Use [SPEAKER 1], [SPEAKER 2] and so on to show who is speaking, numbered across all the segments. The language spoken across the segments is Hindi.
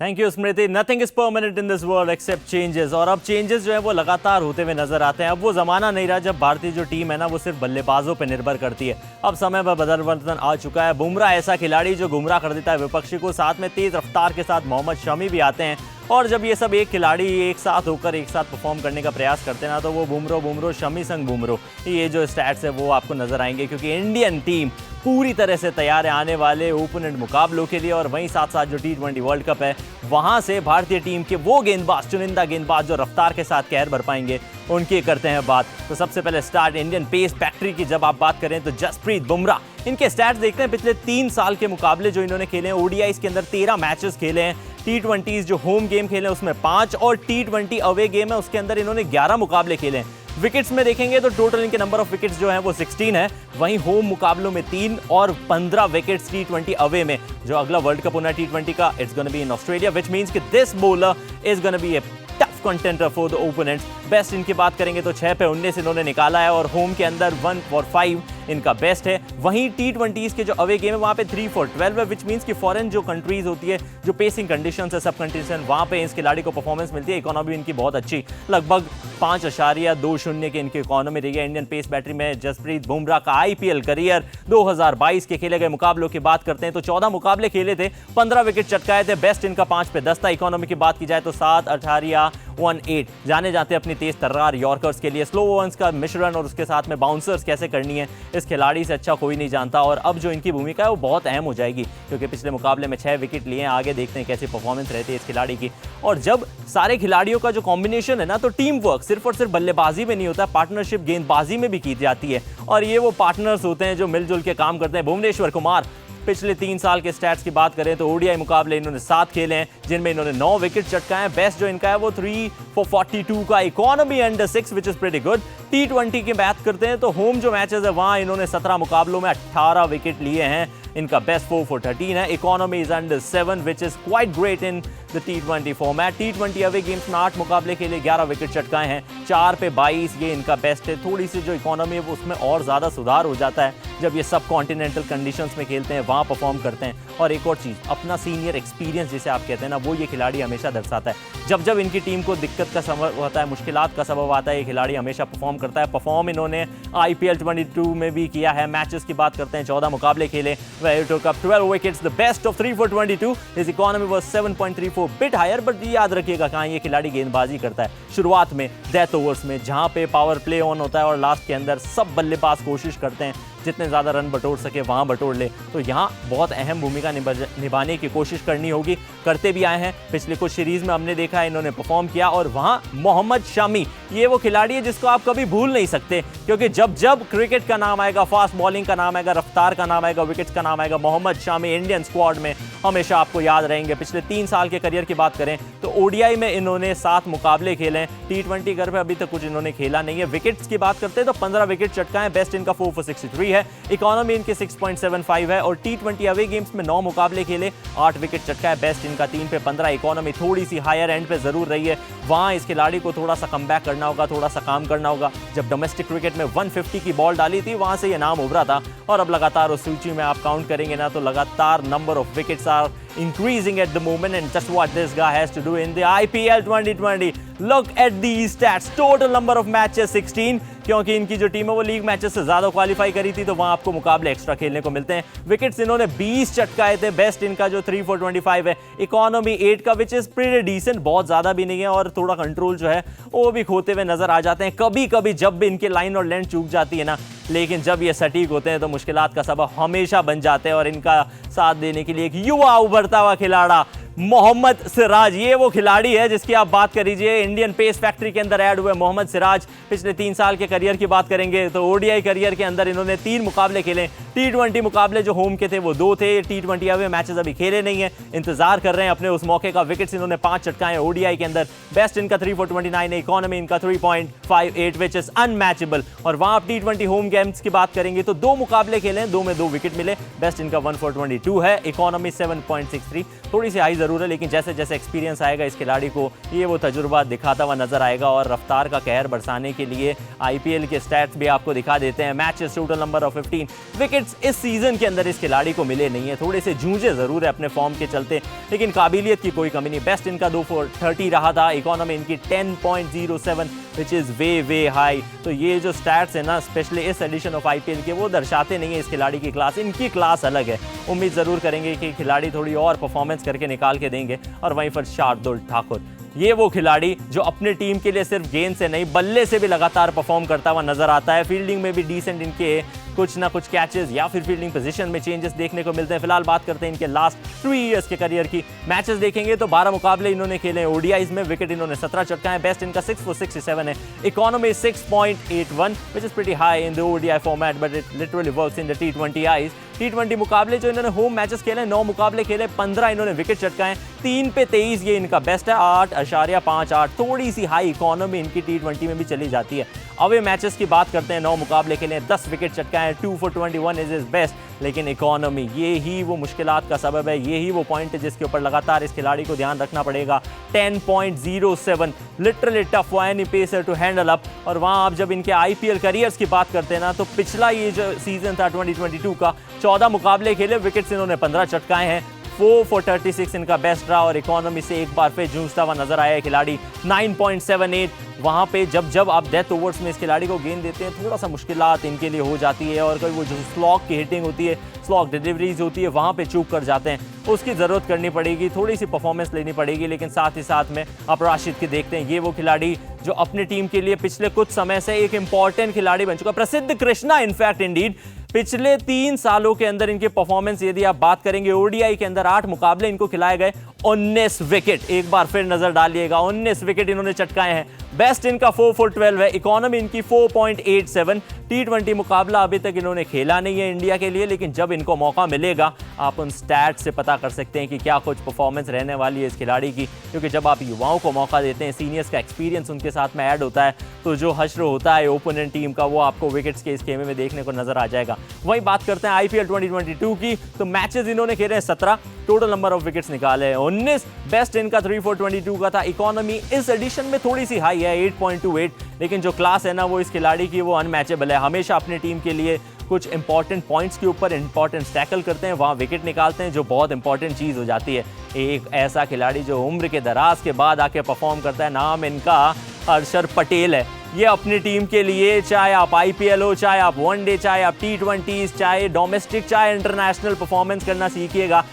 [SPEAKER 1] Thank you Smriti. Nothing is permanent in this world accept changes, और अब चेंजेस जो है वो लगातार होते हुए नजर आते हैं। अब वो जमाना नहीं रहा जब भारतीय जो टीम है ना वो सिर्फ बल्लेबाजों पर निर्भर करती है। अब समय पर परिवर्तन आ चुका है। बुमराह ऐसा खिलाड़ी जो गुमराह कर देता है विपक्षी को, साथ में तेज रफ्तार के साथ मोहम्मद शमी भी आते हैं। और जब ये सब एक खिलाड़ी एक साथ होकर एक साथ परफॉर्म करने का प्रयास करते हैं ना, तो वो बुमरो शमी संग बुमरो, ये जो स्टैट्स है वो आपको नजर आएंगे। क्योंकि इंडियन टीम पूरी तरह से तैयार है आने वाले ओपोनेंट मुकाबलों के लिए। और वहीं साथ साथ जो T20 वर्ल्ड कप है वहां से भारतीय टीम के वो गेंदबाज, चुनिंदा गेंदबाज जो रफ्तार के साथ कहर भर पाएंगे, उनकी करते हैं बात। तो सबसे पहले स्टार्ट इंडियन पेस फैक्ट्री की जब आप बात करें तो जसप्रीत बुमराह। इनके स्टैट्स देखते हैं पिछले 3 साल के मुकाबले जो इन्होंने खेले हैं। ओडीआई के अंदर 13 मैचेस खेले हैं। T20 जो होम गेम खेले हैं उसमें 5, और T20 अवे गेम है उसके अंदर इन्होंने 11 मुकाबले खेले हैं। विकेट्स में देखेंगे तो टोटल इनके नंबर ऑफ विकेट्स जो हैं वो 16 है। वहीं होम मुकाबलों में 3 और 15 विकेट्स T20 अवे में। जो अगला वर्ल्ड कप होना है T20 का, it's gonna be in Australia, which means कि this bowler is gonna be a tough contender for the opponents. Best इनकी बात करेंगे तो 6 पे 19 इन्होंने निकाला है, और होम के अंदर 1 for 5 इनका बेस्ट है। वहीं T20 के जो अवे गेम है वहां पे 3 for 12 है, व्हिच मींस कि फॉरेन जो कंट्रीज होती है, जो पेसिंग कंडीशंस है, सब कंडीशन, वहां पे इस खिलाड़ी को परफॉर्मेंस मिलती है। इकोनॉमी इनकी बहुत अच्छी, लगभग 5.20 की इनकी इकोनॉमी रही है इंडियन पेस बैटरी में। जसप्रीत बुमराह का आईपीएल करियर 2022 के खेले गए मुकाबलों की बात करते हैं तो 14 मुकाबले खेले थे, 15 विकेट चटकाए थे। बेस्ट इनका 5 पे 10 था। इकोनॉमी की बात की जाए तो 7.18 जाने जाते अपनी तेज तर्रार यॉर्कर्स के लिए। स्लो ओवर्स का मिश्रण और उसके साथ में बाउंसर्स कैसे करनी है, इस खिलाड़ी से अच्छा कोई नहीं जानता। और अब जो इनकी भूमिका है वो बहुत अहम हो जाएगी, क्योंकि पिछले मुकाबले में 6 विकेट लिए हैं। आगे देखते हैं कैसी परफॉर्मेंस रहती है इस खिलाड़ी की। और जब सारे खिलाड़ियों का जो कॉम्बिनेशन है ना, तो टीम वर्क सिर्फ और सिर्फ बल्लेबाजी में नहीं होता, पार्टनरशिप गेंदबाजी में भी की जाती है। और ये वो पार्टनर्स होते हैं जो मिलजुल के काम करते हैं। भुवनेश्वर कुमार, पिछले 3 साल के स्टैट्स की बात करें तो ओडीआई मुकाबले इन्होंने 7 खेले हैं, जिनमें इन्होंने 9 विकेट चटकाए हैं। बेस्ट जो इनका है वो 3 for 42 का, economy under 6 which is pretty good. T20 की बात करते हैं तो होम जो मैचेस है वहां इन्होंने 17 मुकाबलों में 18 विकेट लिए हैं। इनका बेस्ट 4 for 13 है। Economy is under 7 which is quite great in the T20 format. T20 away games में 8 मुकाबले खेले, 11 विकेट चटकाए हैं, 4 पे 22, ये इनका बेस्ट है। थोड़ी सी जो इकोनॉमी है उसमें और ज्यादा सुधार हो जाता है जब ये सब कॉन्टिनेंटल कंडीशंस में खेलते हैं, वहां परफॉर्म करते हैं। और एक और चीज, अपना सीनियर एक्सपीरियंस जिसे आप कहते हैं ना, वो ये खिलाड़ी हमेशा दर्शाता है। जब जब इनकी टीम को दिक्कत का सबब होता है, मुश्किलात का सबब आता है, ये खिलाड़ी हमेशा परफॉर्म करता है। परफॉर्म इन्होंने आईपीएल 22 में भी किया है। मैचेस की बात करते हैं, 14 मुकाबले खेले, where he took up 12 wickets, the best of 3 for 22. His economy was 7.34, bit higher, but याद रखिएगा कहाँ ये खिलाड़ी गेंदबाजी करता है शुरुआत में, डेथ ओवर्स में, जहां पे पावर प्ले ऑन होता है, और लास्ट के अंदर सब बल्लेबाज कोशिश करते हैं जितने ज़्यादा रन बटोर सके वहां बटोर ले। तो यहाँ बहुत अहम भूमिका निभाने की कोशिश करनी होगी, करते भी आए हैं। पिछले कुछ सीरीज में हमने देखा है इन्होंने परफॉर्म किया। और वहाँ मोहम्मद शमी, ये वो खिलाड़ी है जिसको आप कभी भूल नहीं सकते, क्योंकि जब जब क्रिकेट का नाम आएगा, फास्ट बॉलिंग का नाम आएगा, रफ्तार का नाम आएगा, विकेट्स का नाम आएगा, मोहम्मद शमी इंडियन स्क्वाड में हमेशा आपको याद रहेंगे। पिछले 3 साल के करियर की बात करें तो ओडीआई में इन्होंने 7 मुकाबले खेले हैं। T20 घर पे अभी तक कुछ इन्होंने खेला नहीं है। विकेट्स की बात करते हैं तो 15 विकेट चटकाए हैं। बेस्ट इनका 4 for 63 है। इकोनॉमी इनकी 6.75 है। और T20 अवे गेम्स में 9 मुकाबले खेले, 8 विकेट चटकाए। बेस्ट इनका 3 पे 15। इकोनॉमी थोड़ी सी हायर एंड पे जरूर रही है। वहां इस खिलाड़ी को थोड़ा सा कमबैक करना होगा, थोड़ा सा काम करना होगा। जब डोमेस्टिक क्रिकेट में 150 की बॉल डाली थी वहां से ये नाम उभरा था, और अब लगातार उस सूची में आप काउंट करेंगे ना तो लगातार number of wickets are increasing at the moment, and just what this guy has to do in the IPL 2020. Look at these stats. Total number of matches 16, क्योंकि इनकी जो टीम है वो लीग मैचेस से ज्यादा क्वालिफाई करी थी, तो वहां आपको मुकाबले एक्स्ट्रा खेलने को मिलते हैं। विकेट्स इन्होंने 20 चटकाए थे। बेस्ट इनका जो 3 for 25 है। इकोनॉमी 8 का, विच इज प्रीटी डिसेंट, बहुत ज्यादा भी नहीं है। और थोड़ा कंट्रोल जो है वो भी खोते हुए नजर आ जाते हैं कभी कभी, जब भी इनके लाइन और लेंथ चूक जाती है ना। लेकिन जब ये सटीक होते हैं तो मुश्किलात का सबब हमेशा बन जाते हैं। और इनका साथ देने के लिए एक युवा उभरता हुआ खिलाड़ा मोहम्मद सिराज, ये वो खिलाड़ी है जिसकी आप बात कर लीजिए। इंडियन पेस फैक्ट्री के अंदर ऐड हुए मोहम्मद सिराज। पिछले 3 साल के करियर की बात करेंगे तो ओडीआई करियर के अंदर इन्होंने 3 मुकाबले खेले। T20 मुकाबले जो होम के थे वो 2 थे। T20 अवे मैचेस अभी खेले नहीं है, इंतजार कर रहे हैं अपने उस मौके का। विकेट्स इन्होंने 5 चटकाए ओडीआई के अंदर। बेस्ट इनका 3 for 29 है। इकोनॉमी इनका 3.58 विच इज अनमैचेबल। और वहां आप T20 होम गेम्स की बात करेंगे तो 2 मुकाबले खेले, 2 में 2 विकेट मिले। बेस्ट इनका 1 for 22 है। इकोनॉमी 7.63। थोड़ी सी हाई ज़रूर है, लेकिन जैसे जैसे एक्सपीरियंस आएगा इस खिलाड़ी को ये वो तजुर्बा दिखाता हुआ नजर आएगा और रफ्तार का कहर बरसाने के लिए IPL के स्टैट्स भी आपको दिखा देते हैं। Matches total number of 15 wickets इस सीजन के अंदर इस खिलाड़ी को मिले नहीं है, थोड़े से जूझे ज़रूर है अपने फॉर्म के चलते, लेकिन काबिलियत की कोई कमी नहीं। बेस्ट इनका 230 रहा था, इकोनॉमी इनकी 10.07 विच इज़ वे हाई। तो ये जो स्टैट्स है ना, स्पेशली इस एडिशन ऑफ IPL के, वो दर्शाते नहीं है इस खिलाड़ी की क्लास। इनकी क्लास अलग है। उम्मीद ज़रूर करेंगे कि खिलाड़ी थोड़ी और परफॉर्मेंस करके निकाल के देंगे। और वहीं पर शार्दुल ठाकुर, ये वो खिलाड़ी जो अपने टीम के लिए सिर्फ गेंद से नहीं बल्ले से भी लगातार परफॉर्म करता हुआ नजर आता है। फील्डिंग में भी डिसेंट इनके कुछ ना कुछ कैचेस या फिर फील्डिंग पोजीशन में चेंजेस देखने को मिलते हैं। फिलहाल बात करते हैं इनके लास्ट 3 इयर्स के करियर की। मैचेस देखेंगे तो 12 मुकाबले इन्होंने खेले हैं ODIs में, विकेट इन्होंने 17 चटकाए हैं। बेस्ट इनका 6 for 67 है, economy 6.81 which is pretty high in the ODI format, but it literally works in the T20Is। T20 मुकाबले जो इन्होंने होम मैचेस खेले, 9 मुकाबले खेले, 15 इन्होंने विकेट चटकाए, 3 पे 23 ये इनका बेस्ट है, 8.58। थोड़ी सी हाई इकोनॉमी इनकी T20 में भी चली जाती है। अवे मैचेस की बात करते हैं, 9 मुकाबले खेले, 10 विकेट चटकाए, 2 for 21 इज इज बेस्ट। लेकिन इकोनॉमी, ये ही वो मुश्किलात का सबब है, ये ही वो पॉइंट है जिसके ऊपर लगातार इस खिलाड़ी को ध्यान रखना पड़ेगा। 10.07 literally tough for any pacer to handle up. और वहाँ आप जब इनके IPL करियर्स की बात करते हैं ना, तो पिछला ये जो सीजन था 2022 का, 14 मुकाबले खेले, विकेट्स इन्होंने 15 चटकाए हैं, 4 for 36 इनका बेस्ट रहा। और इकोनॉमी से एक बार फिर जूझता हुआ नजर आया है खिलाड़ी, 9.78। वहाँ पे जब आप डेथ ओवर्स में इस खिलाड़ी को गेंद देते हैं, थोड़ा सा मुश्किलात इनके लिए हो जाती है। और कोई वो जो स्लॉग की हिटिंग होती है, स्लॉग डिलीवरीज होती है, वहाँ पे चूक कर जाते हैं, उसकी ज़रूरत करनी पड़ेगी, थोड़ी सी परफॉर्मेंस लेनी पड़ेगी। लेकिन साथ ही साथ में आप राशिद की देखते हैं, ये वो खिलाड़ी जो अपनी टीम के लिए पिछले कुछ समय से एक इंपॉर्टेंट खिलाड़ी बन चुका, प्रसिद्ध कृष्णा इनफैक्ट इंडीड। पिछले 3 सालों के अंदर इनकी परफॉर्मेंस यदि आप बात करेंगे, ODI के अंदर 8 मुकाबले इनको खिलाए गए, 19 विकेट, एक बार फिर नजर डालिएगा, 19 विकेट इन्होंने चटकाए हैं। बेस्ट इनका 4 for 12 है, इकोनॉमी इनकी 4.87। T20 मुकाबला अभी तक इन्होंने खेला नहीं है इंडिया के लिए, लेकिन जब इनको मौका मिलेगा आप उन स्टैट से पता कर सकते हैं कि क्या कुछ परफॉर्मेंस रहने वाली है इस खिलाड़ी की। क्योंकि जब आप युवाओं को मौका देते हैं, सीनियर्स का एक्सपीरियंस उनके साथ में ऐड होता है, तो जो हश्र होता है ओपोनेंट टीम का, वो आपको विकेट्स के इस खेमे में देखने को नजर आ जाएगा। वही बात करते हैं IPL 2022 की, तो मैचेस इन्होंने खेले हैं 17, टोटल नंबर ऑफ विकेट्स निकाले हैं 19। बेस्ट इनका 3 for 22 का था, इकोनॉमी इस एडिशन में थोड़ी सी हाई है, 8.28। लेकिन जो क्लास है ना, वो इस खिलाड़ी की वो अनमैचेबल है। हमेशा अपनी टीम के लिए कुछ इंपॉर्टेंट पॉइंट्स के ऊपर इंपॉर्टेंट टैकल करते हैं, वहाँ विकेट निकालते हैं, जो बहुत इंपॉर्टेंट चीज़ हो जाती है। एक ऐसा खिलाड़ी जो उम्र के दराज के बाद आके परफॉर्म करता है, नाम इनका हर्षर पटेल है। ये अपनी टीम के लिए, चाहे आप IPL हो, चाहे आप वनडे, चाहे आप T20s, चाहे डोमेस्टिक, चाहे इंटरनेशनल, परफॉर्मेंस करना सीखिएगा।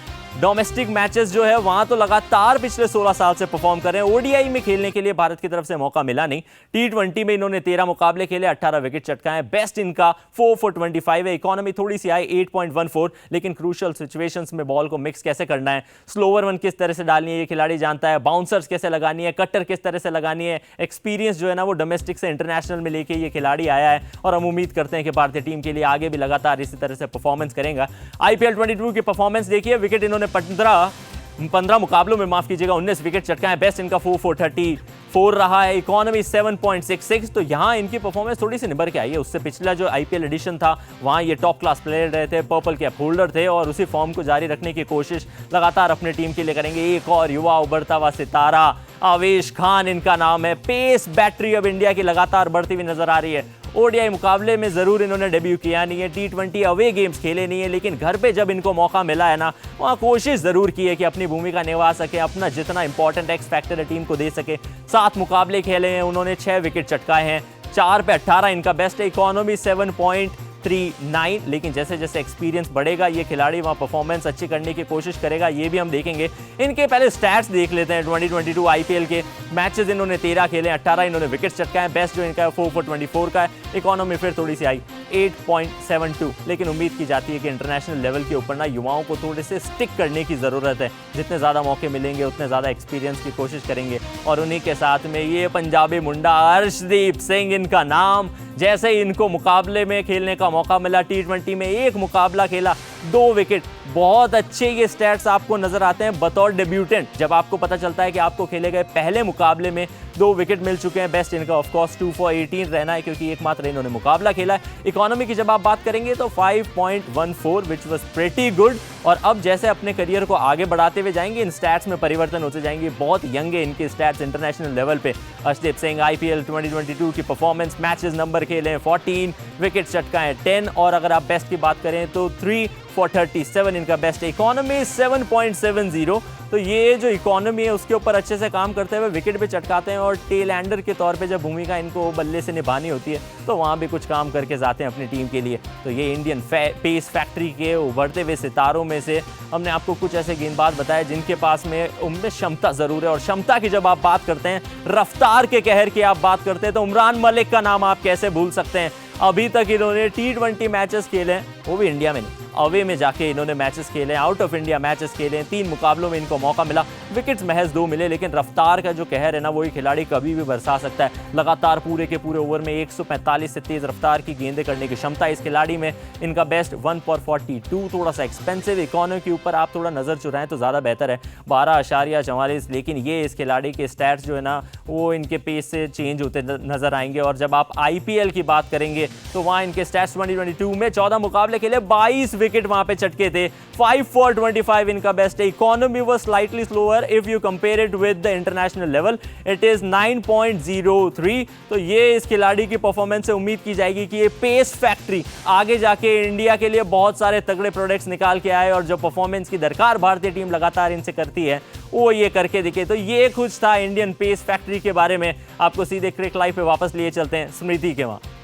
[SPEAKER 1] डोमेस्टिक मैचेस जो है वहां तो लगातार पिछले 16 साल से परफॉर्म कर रहे हैं। ODI में खेलने के लिए भारत की तरफ से मौका मिला नहीं। T20 में इन्होंने 13 मुकाबले खेले, 18 विकेट चटकाए। बेस्ट इनका 4 for 25 है, इकोनॉमी थोड़ी सी आई 8.14। लेकिन क्रूशियल सिचुएशंस में बॉल को मिक्स कैसे करना है, स्लोवर वन किस तरह से डालनी है, ये खिलाड़ी जानता है, बाउंसर्स कैसे लगानी है, कट्टर किस तरह से लगानी है। एक्सपीरियंस जो है ना, वो डोमेस्टिक से इंटरनेशनल में लेके ये खिलाड़ी आया है। और हम उम्मीद करते हैं कि भारतीय टीम के लिए आगे भी लगातार इसी तरह से परफॉर्मेंस करेगा। IPL 22 की परफॉर्मेंस देखिए, विकेट इन्होंने 15 मुकाबलों में, माफ कीजिएगा, 19 विकेट चटकाए। बेस्ट इनका 4 for 34 रहा है, इकोनॉमी 7.66। तो यहाँ इनकी परफॉर्मेंस थोड़ी सी निभर के आई है। उससे पिछला जो IPL एडिशन था, वहाँ ये टॉप क्लास प्लेयर रहे थे, पर्पल कैप होल्डर थे, और उसी फॉर्म को जारी रखने की कोशिश लगातार अपने टीम के लिए करेंगे। एक और युवा उभरता हुआ सितारा, आवेश खान इनका नाम है। पेस बैटरी अब इंडिया की लगातार बढ़ती हुई नजर आ रही है। ODI मुकाबले में जरूर इन्होंने डेब्यू किया नहीं है, T20 अवे गेम्स खेले नहीं है, लेकिन घर पे जब इनको मौका मिला है ना, वहाँ कोशिश जरूर की है कि अपनी भूमिका निभा सके, अपना जितना इंपॉर्टेंट एक्स फैक्टर है टीम को दे सके। 7 मुकाबले खेले हैं, उन्होंने 6 विकेट चटकाए हैं, 4 पे 18 इनका बेस्ट है, इकोनॉमी 7.39। लेकिन जैसे जैसे एक्सपीरियंस बढ़ेगा, ये खिलाड़ी वहाँ परफॉर्मेंस अच्छी करने की कोशिश करेगा, ये भी हम देखेंगे। इनके पहले स्टैट्स देख लेते हैं। 2022 IPL के मैचेस इन्होंने 13 खेले, 18 इन्होंने विकेट चटकाए। बेस्ट जो इनका 4 for 24 का है, इकोनॉमी फिर थोड़ी सी आई 8.72। लेकिन उम्मीद की जाती है कि इंटरनेशनल लेवल के ऊपर ना युवाओं को थोड़े से स्टिक करने की ज़रूरत है। जितने ज़्यादा मौके मिलेंगे, उतने ज़्यादा एक्सपीरियंस की कोशिश करेंगे। और उन्हीं के साथ में ये पंजाबी मुंडा अर्शदीप सिंह इनका नाम, जैसे ही इनको मुकाबले में खेलने का मौका मिला, T20 में 1 मुकाबला खेला, 2 विकेट। बहुत अच्छे ये स्टैट्स आपको नजर आते हैं बतौर डेब्यूटेंट। जब आपको पता चलता है कि आपको खेले गए पहले मुकाबले में 2 विकेट मिल चुके हैं। बेस्ट इनका ऑफ कोर्स 2 for 18 रहना है क्योंकि एकमात्र इन्होंने मुकाबला खेला है। इकोनॉमी की जब आप बात करेंगे तो 5.14 विच वॉज प्रेटी गुड। और अब जैसे अपने करियर को आगे बढ़ाते हुए जाएंगे इन स्टैट्स में परिवर्तन होते जाएंगे। बहुत यंग है इनके स्टैट्स इंटरनेशनल लेवल पे। अर्शदीप सिंह IPL 2022 की परफॉर्मेंस, मैचेस नंबर खेले 14, विकेट चटकाएं 10 और अगर आप बेस्ट की बात करें तो 3 for 37 इनका बेस्ट। इकोनॉमी 7.70। तो ये जो इकोनॉमी है उसके ऊपर अच्छे से काम करते हुए विकेट भी चटकाते हैं और टेल एंडर के तौर पे जब भूमिका इनको बल्ले से निभानी होती है तो वहाँ भी कुछ काम करके जाते हैं अपनी टीम के लिए। तो ये इंडियन पेस फैक्ट्री के उभरते हुए सितारों में से हमने आपको कुछ ऐसे गेंदबाज बताए जिनके पास में उनमें क्षमता ज़रूर है। और क्षमता की जब आप बात करते हैं, रफ्तार के कहर की आप बात करते हैं तो उमरान मलिक का नाम आप कैसे भूल सकते हैं। अभी तक इन्होंने T20 मैचेस खेले हैं, वो भी इंडिया में नहीं, अवे में जाके इन्होंने मैचेस खेले, आउट ऑफ इंडिया मैचेस खेले। 3 मुकाबलों में इनको मौका मिला, विकेट्स महज 2 मिले, लेकिन रफ्तार का जो कहर है ना वही खिलाड़ी कभी भी बरसा सकता है। लगातार पूरे के पूरे ओवर में 145 से तेज रफ्तार की गेंदें करने की क्षमता इस खिलाड़ी में। इनका बेस्ट 1 for 42, थोड़ा सा एक्सपेंसिव। इकोनॉमी के ऊपर आप थोड़ा नज़र चुराएं तो ज़्यादा बेहतर है, 12.44। लेकिन ये इस खिलाड़ी के स्टैट्स जो है ना वो इनके पेस से चेंज होते नजर आएंगे। और जब आप IPL की बात करेंगे तो वहाँ इनके स्टैट्स 2022 में 14 मुकाबले खेले, 22 विकेट वहां पे चटके थे, 5 for 25 इनका बेस्ट है। Economy was slightly slower if you compare it with the international level, it is 9.03। तो ये इस खिलाड़ी की परफॉर्मेंस से उम्मीद की जाएगी कि ये पेस फैक्ट्री आगे जाके इंडिया के लिए बहुत सारे तगड़े प्रोडक्ट्स निकाल के आए और जो परफॉर्मेंस की दरकार भारतीय टीम लगातार इनसे करती है वो ये करके दिखे। तो ये कुछ था इंडियन पेस फैक्ट्री के बारे में। आपको सीधे क्रिक लाइव पे वापस लिए चलते हैं स्मृति के वहां।